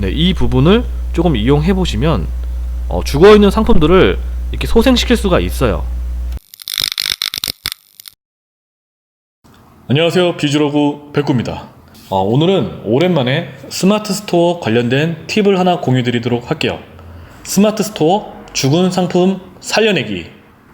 네, 이 부분을 조금 이용해 보시면 죽어있는 상품들을 이렇게 소생시킬 수가 있어요. 안녕하세요, 비주로그 백구입니다. 오늘은 오랜만에 스마트 스토어 관련된 팁을 하나 공유 드리도록 할게요. 스마트 스토어 죽은 상품 살려내기.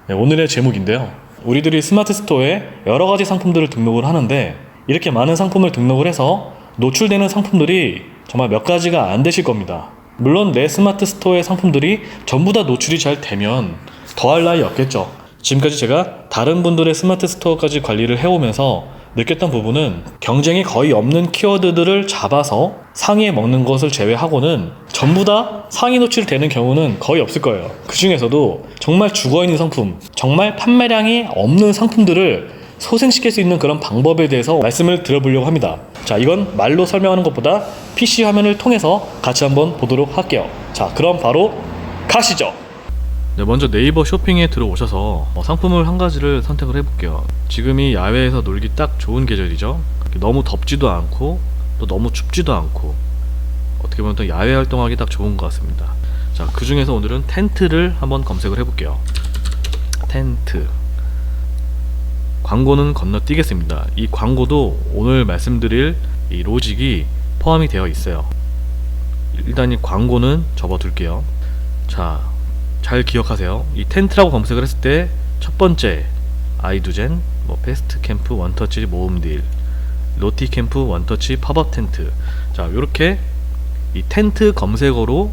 네, 오늘의 제목인데요. 우리들이 스마트 스토어에 여러가지 상품들을 등록을 하는데, 이렇게 많은 상품을 등록을 해서 노출되는 상품들이 정말 몇 가지가 안 되실 겁니다. 물론 내 스마트 스토어의 상품들이 전부 다 노출이 잘 되면 더할 나위 없겠죠. 지금까지 제가 다른 분들의 스마트 스토어까지 관리를 해오면서 느꼈던 부분은, 경쟁이 거의 없는 키워드들을 잡아서 상위에 먹는 것을 제외하고는 전부 다 상위 노출되는 경우는 거의 없을 거예요. 그 중에서도 정말 죽어있는 상품, 정말 판매량이 없는 상품들을 소생시킬 수 있는 그런 방법에 대해서 말씀을 드려보려고 합니다. 자, 이건 말로 설명하는 것보다 PC 화면을 통해서 같이 한번 보도록 할게요. 자, 그럼 바로 가시죠. 네, 먼저 네이버 쇼핑에 들어오셔서 상품을 한 가지를 선택을 해볼게요. 지금이 야외에서 놀기 딱 좋은 계절이죠. 너무 덥지도 않고 또 너무 춥지도 않고, 어떻게 보면 또 야외 활동하기 딱 좋은 것 같습니다. 자, 그 중에서 오늘은 텐트를 한번 검색을 해볼게요. 텐트 광고는 건너뛰겠습니다. 이 광고도 오늘 말씀드릴 이 로직이 포함이 되어 있어요. 일단 이 광고는 접어둘게요. 자, 잘 기억하세요. 이 텐트라고 검색을 했을 때 첫 번째 아이두젠, 패스트 캠프 원터치 모음 딜, 로티 캠프 원터치 팝업 텐트. 자, 요렇게 이 텐트 검색어로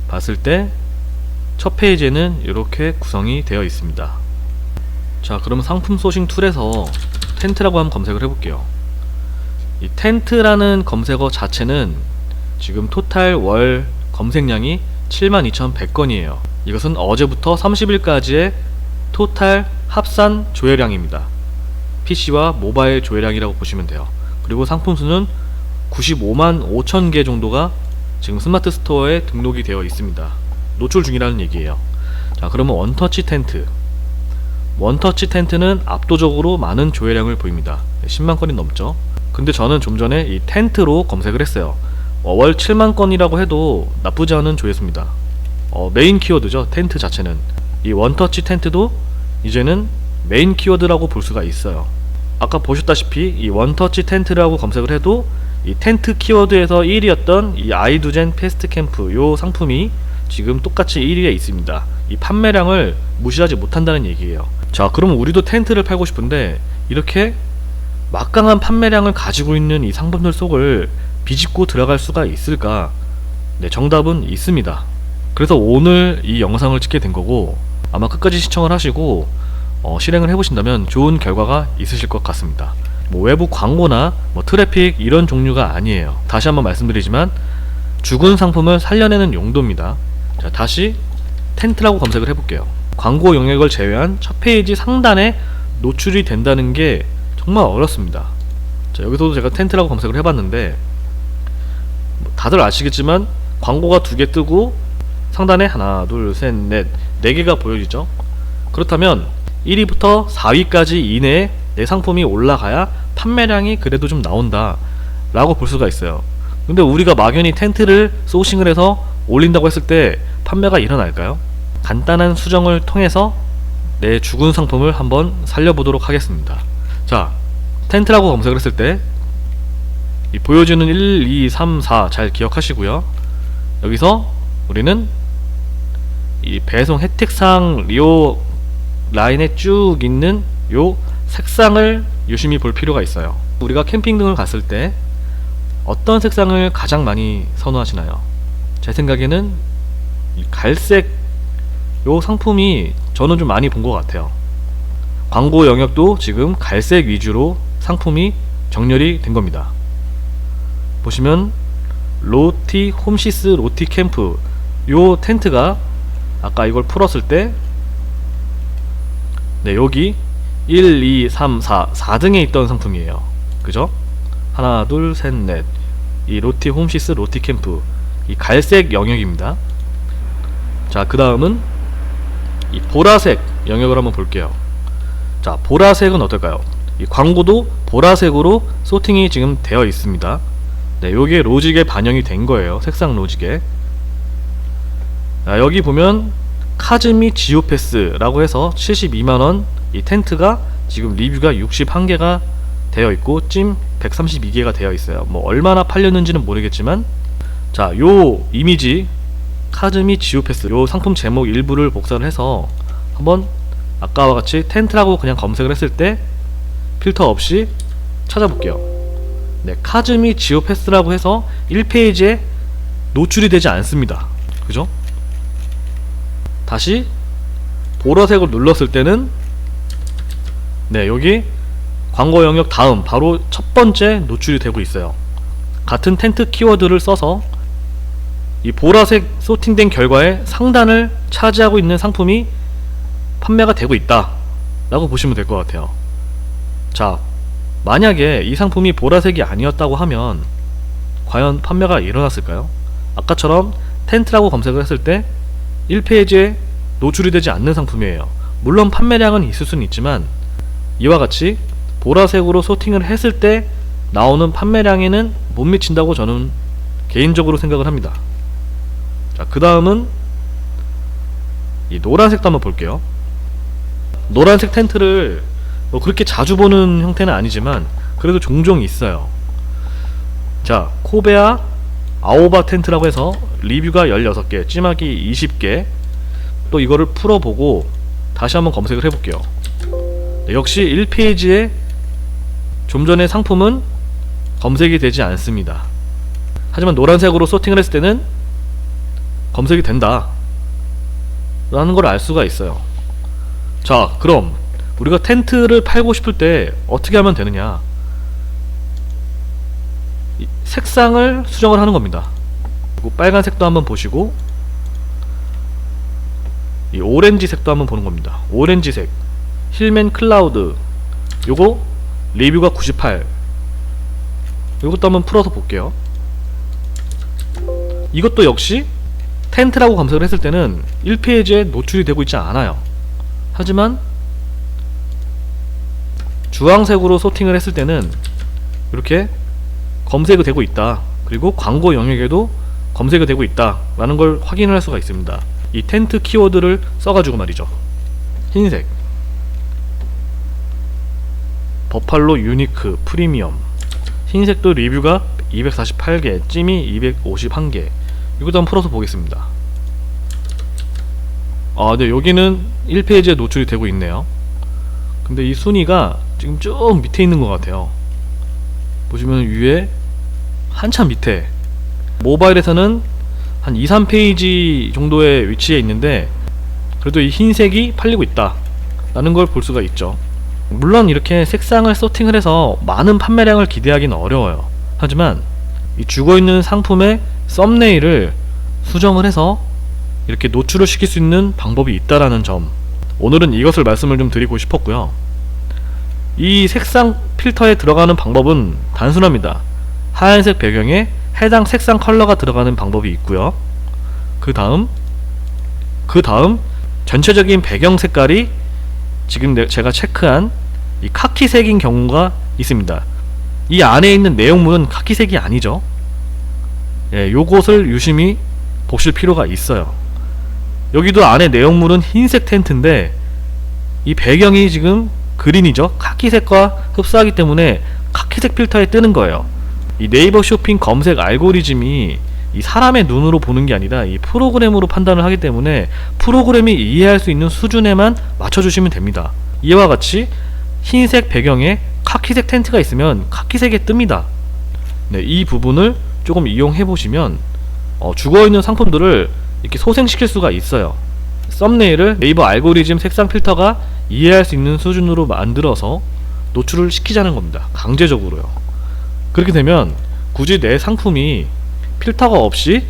봤을 때 첫 페이지에는 이렇게 구성이 되어 있습니다. 자, 그럼 상품 소싱 툴에서 텐트라고 한번 검색을 해볼게요. 이 텐트라는 검색어 자체는 지금 토탈 월 검색량이 72,100건이에요. 이것은 어제부터 30일까지의 토탈 합산 조회량입니다. PC와 모바일 조회량이라고 보시면 돼요. 그리고 상품 수는 95만 5천 개 정도가 지금 스마트 스토어에 등록이 되어 있습니다. 노출 중이라는 얘기예요. 자, 그러면 원터치 텐트. 원터치 텐트는 압도적으로 많은 조회량을 보입니다. 10만 건이 넘죠. 근데 저는 좀 전에 이 텐트로 검색을 했어요. 월 7만 건이라고 해도 나쁘지 않은 조회수입니다. 메인 키워드죠. 텐트 자체는. 이 원터치 텐트도 이제는 메인 키워드라고 볼 수가 있어요. 아까 보셨다시피 이 원터치 텐트라고 검색을 해도 이 텐트 키워드에서 1위였던 이 아이두젠 패스트 캠프 요 상품이 지금 똑같이 1위에 있습니다. 이 판매량을 무시하지 못한다는 얘기예요. 자, 그럼 우리도 텐트를 팔고 싶은데 이렇게 막강한 판매량을 가지고 있는 이 상품들 속을 비집고 들어갈 수가 있을까? 네, 정답은 있습니다. 그래서 오늘 이 영상을 찍게 된 거고, 아마 끝까지 시청을 하시고 실행을 해보신다면 좋은 결과가 있으실 것 같습니다. 외부 광고나 트래픽 이런 종류가 아니에요. 다시 한번 말씀드리지만 죽은 상품을 살려내는 용도입니다. 자, 다시 텐트라고 검색을 해볼게요. 광고 영역을 제외한 첫 페이지 상단에 노출이 된다는 게 정말 어렵습니다. 자, 여기서도 제가 텐트라고 검색을 해봤는데 다들 아시겠지만 광고가 2개 뜨고 상단에 하나, 둘, 셋, 넷, 4개가 보여지죠. 그렇다면 1위부터 4위까지 이내에 내 상품이 올라가야 판매량이 그래도 좀 나온다 라고 볼 수가 있어요. 근데 우리가 막연히 텐트를 소싱을 해서 올린다고 했을 때 판매가 일어날까요? 간단한 수정을 통해서 내 죽은 상품을 한번 살려보도록 하겠습니다. 자, 텐트라고 검색을 했을 때 이 보여주는 1, 2, 3, 4 잘 기억하시고요. 여기서 우리는 이 배송 혜택상 요 라인에 쭉 있는 요 색상을 유심히 볼 필요가 있어요. 우리가 캠핑 등을 갔을 때 어떤 색상을 가장 많이 선호하시나요? 제 생각에는 이 갈색 요 상품이 저는 좀 많이 본 것 같아요. 광고 영역도 지금 갈색 위주로 상품이 정렬이 된 겁니다. 보시면 로티 홈시스 로티 캠프 요 텐트가 아까 이걸 풀었을 때 네, 여기 1, 2, 3, 4, 4등에 있던 상품이에요. 그죠? 하나, 둘, 셋, 넷. 이 로티 홈시스 로티 캠프 이 갈색 영역입니다. 자, 그 다음은 이 보라색 영역을 한번 볼게요. 자, 보라색은 어떨까요? 이 광고도 보라색으로 소팅이 지금 되어 있습니다. 네, 요게 로직에 반영이 된 거예요. 색상 로직에. 여기 보면 카즈미 지오패스라고 해서 72만원 이 텐트가 지금 리뷰가 61개가 되어 있고 찜 132개가 되어 있어요. 뭐 얼마나 팔렸는지는 모르겠지만, 자, 요 이미지 카즈미 지오패스 요 상품 제목 일부를 복사를 해서 한번 아까와 같이 텐트라고 그냥 검색을 했을 때 필터 없이 찾아볼게요. 네, 카즈미 지오패스라고 해서 1페이지에 노출이 되지 않습니다. 그죠? 다시 보라색을 눌렀을 때는 네, 여기 광고 영역 다음 바로 첫 번째 노출이 되고 있어요. 같은 텐트 키워드를 써서 이 보라색 소팅된 결과에 상단을 차지하고 있는 상품이 판매가 되고 있다 라고 보시면 될 것 같아요. 자, 만약에 이 상품이 보라색이 아니었다고 하면 과연 판매가 일어났을까요? 아까처럼 텐트라고 검색을 했을 때 1페이지에 노출이 되지 않는 상품이에요. 물론 판매량은 있을 수는 있지만 이와 같이 보라색으로 소팅을 했을 때 나오는 판매량에는 못 미친다고 저는 개인적으로 생각을 합니다. 자, 그 다음은 이 노란색도 한번 볼게요. 노란색 텐트를 뭐 그렇게 자주 보는 형태는 아니지만 그래도 종종 있어요. 자, 코베아 아오바 텐트라고 해서 리뷰가 16개, 찜하기 20개. 또 이거를 풀어보고 다시 한번 검색을 해볼게요. 네, 역시 1페이지에 좀 전에 상품은 검색이 되지 않습니다. 하지만 노란색으로 소팅을 했을 때는 검색이 된다 라는 걸 알 수가 있어요. 자, 그럼 우리가 텐트를 팔고 싶을 때 어떻게 하면 되느냐, 색상을 수정을 하는 겁니다. 그리고 빨간색도 한번 보시고 이 오렌지색도 한번 보는 겁니다. 오렌지색 힐맨 클라우드 요거 리뷰가 98, 요것도 한번 풀어서 볼게요. 이것도 역시 텐트라고 검색을 했을 때는 1페이지에 노출이 되고 있지 않아요. 하지만 주황색으로 소팅을 했을 때는 이렇게 검색이 되고 있다, 그리고 광고 영역에도 검색이 되고 있다 라는 걸 확인을 할 수가 있습니다. 이 텐트 키워드를 써가지고 말이죠. 흰색 버팔로 유니크 프리미엄 흰색도 리뷰가 248개, 찜이 251개. 이것도 한번 풀어서 보겠습니다. 네, 여기는 1페이지에 노출이 되고 있네요. 근데 이 순위가 지금 쭉 밑에 있는 것 같아요. 보시면 위에 한참 밑에, 모바일에서는 한 2, 3페이지 정도의 위치에 있는데 그래도 이 흰색이 팔리고 있다 라는 걸 볼 수가 있죠. 물론 이렇게 색상을 세팅을 해서 많은 판매량을 기대하기는 어려워요. 하지만 이 죽어있는 상품의 썸네일을 수정을 해서 이렇게 노출을 시킬 수 있는 방법이 있다라는 점, 오늘은 이것을 말씀을 좀 드리고 싶었고요. 이 색상 필터에 들어가는 방법은 단순합니다. 하얀색 배경에 해당 색상 컬러가 들어가는 방법이 있고요. 그 다음 전체적인 배경 색깔이 지금 제가 체크한 이 카키색인 경우가 있습니다. 이 안에 있는 내용물은 카키색이 아니죠. 예, 요것을 유심히 보실 필요가 있어요. 여기도 안에 내용물은 흰색 텐트인데 이 배경이 지금 그린이죠. 카키색과 흡사하기 때문에 카키색 필터에 뜨는 거예요. 이 네이버 쇼핑 검색 알고리즘이 이 사람의 눈으로 보는 게 아니라 이 프로그램으로 판단을 하기 때문에 프로그램이 이해할 수 있는 수준에만 맞춰주시면 됩니다. 이와 같이 흰색 배경에 카키색 텐트가 있으면 카키색에 뜹니다. 네, 이 부분을 조금 이용해 보시면 죽어있는 상품들을 이렇게 소생시킬 수가 있어요. 썸네일을 네이버 알고리즘 색상 필터가 이해할 수 있는 수준으로 만들어서 노출을 시키자는 겁니다. 강제적으로요. 그렇게 되면 굳이 내 상품이 필터가 없이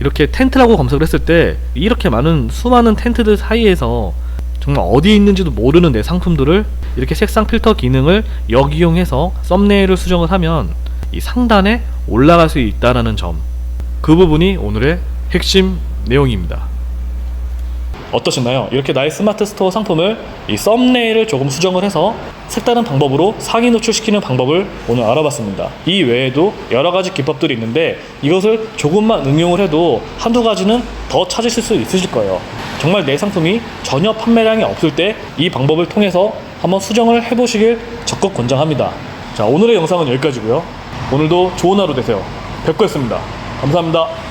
이렇게 텐트라고 검색을 했을 때 이렇게 많은 수많은 텐트들 사이에서 정말 어디 있는지도 모르는 내 상품들을 이렇게 색상 필터 기능을 역이용해서 썸네일을 수정을 하면 이 상단에 올라갈 수 있다는 점, 그 부분이 오늘의 핵심 내용입니다. 어떠셨나요? 이렇게 나의 스마트 스토어 상품을 이 썸네일을 조금 수정을 해서 색다른 방법으로 상위 노출시키는 방법을 오늘 알아봤습니다. 이 외에도 여러 가지 기법들이 있는데 이것을 조금만 응용을 해도 한두 가지는 더 찾으실 수 있으실 거예요. 정말 내 상품이 전혀 판매량이 없을 때 이 방법을 통해서 한번 수정을 해보시길 적극 권장합니다. 자, 오늘의 영상은 여기까지고요. 오늘도 좋은 하루 되세요. 백구였습니다. 감사합니다.